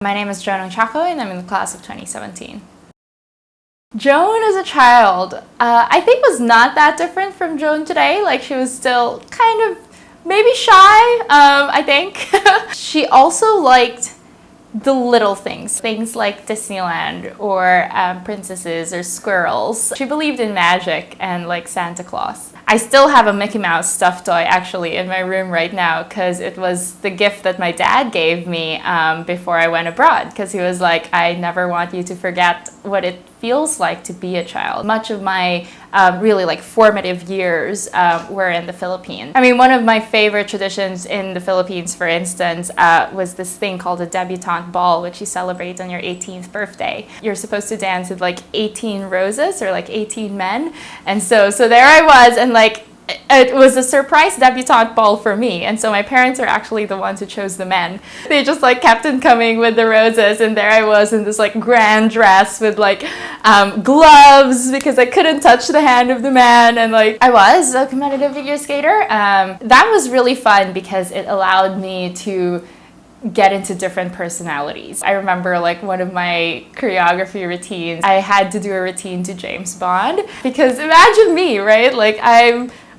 My name is Joan Ongchoco and I'm in the class of 2017. Joan as a child, I think was not that different from Joan today. Like, she was still kind of maybe shy, I think. She also liked the little things like Disneyland or princesses or squirrels. She believed in magic and like Santa Claus. I still have a Mickey Mouse stuffed toy actually in my room right now because it was the gift that my dad gave me before I went abroad, because he was like, I never want you to forget what it feels like to be a child. Much of my really like formative years were in the Philippines. I mean, one of my favorite traditions in the Philippines, for instance, was this thing called a debutante ball, which you celebrate on your 18th birthday. You're supposed to dance with like 18 roses or like 18 men. And so there I was, and like it was a surprise debutante ball for me, and so my parents are actually the ones who chose the men. They just like kept on coming with the roses, and there I was in this like grand dress with like gloves because I couldn't touch the hand of the man, and like I was a competitive figure skater. That was really fun because it allowed me to get into different personalities. I remember like one of my choreography routines, I had to do a routine to James Bond, because imagine me, right? Like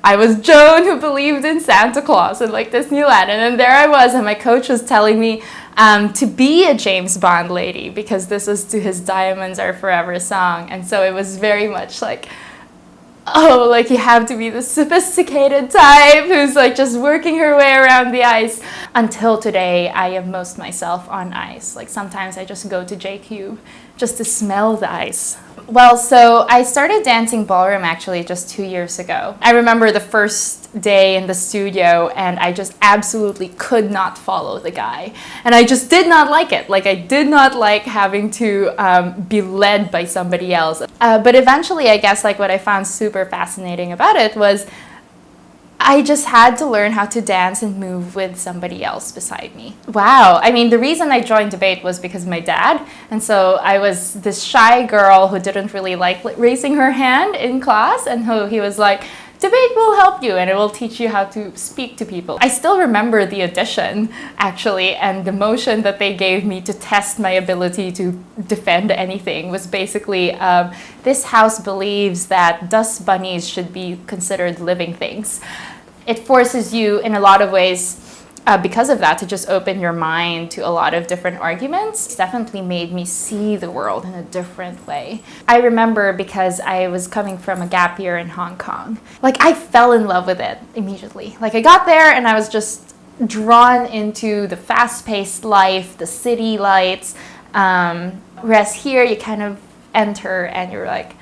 I was Joan who believed in Santa Claus and like Disneyland, and then there I was, and my coach was telling me to be a James Bond lady because this was to his Diamonds Are Forever song. And so it was very much like, oh, like you have to be the sophisticated type who's like just working her way around the ice. Until today, I am most myself on ice. Like sometimes I just go to J-Cube just to smell the ice. Well, so I started dancing ballroom actually just 2 years ago. I remember the first day in the studio and I just absolutely could not follow the guy. And I just did not like it. Like I did not like having to be led by somebody else. But eventually, I guess like what I found super fascinating about it was I just had to learn how to dance and move with somebody else beside me. Wow. I mean, the reason I joined debate was because of my dad. And so I was this shy girl who didn't really like raising her hand in class, and who he was like, debate will help you and it will teach you how to speak to people. I still remember the audition actually, and the motion that they gave me to test my ability to defend anything was basically, this house believes that dust bunnies should be considered living things. It forces you in a lot of ways, because of that, to just open your mind to a lot of different arguments. It's definitely made me see the world in a different way. I remember because I was coming from a gap year in Hong Kong. Like I fell in love with it immediately. Like I got there and I was just drawn into the fast-paced life, the city lights. Whereas here you kind of enter and you're like,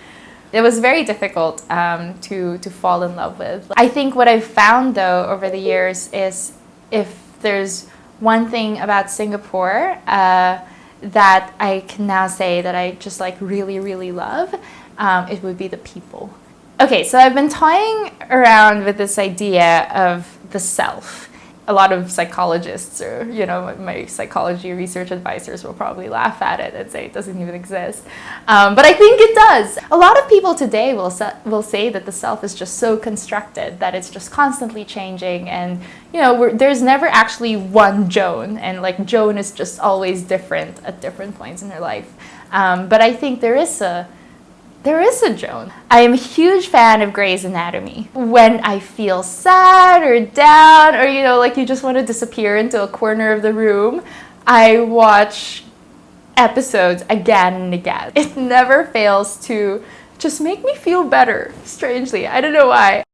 it was very difficult to fall in love with. I think what I've found though over the years is, if there's one thing about Singapore that I can now say that I just like really, really love, it would be the people. Okay, so I've been toying around with this idea of the self. A lot of psychologists, or you know, my psychology research advisors will probably laugh at it and say it doesn't even exist. But I think it does. A lot of people today will say that the self is just so constructed, that it's just constantly changing, and you know, there's never actually one Joan, and like Joan is just always different at different points in her life. But I think there is a Joan. I am a huge fan of Grey's Anatomy. When I feel sad or down, or you know, like you just want to disappear into a corner of the room, I watch episodes again and again. It never fails to just make me feel better, strangely. I don't know why.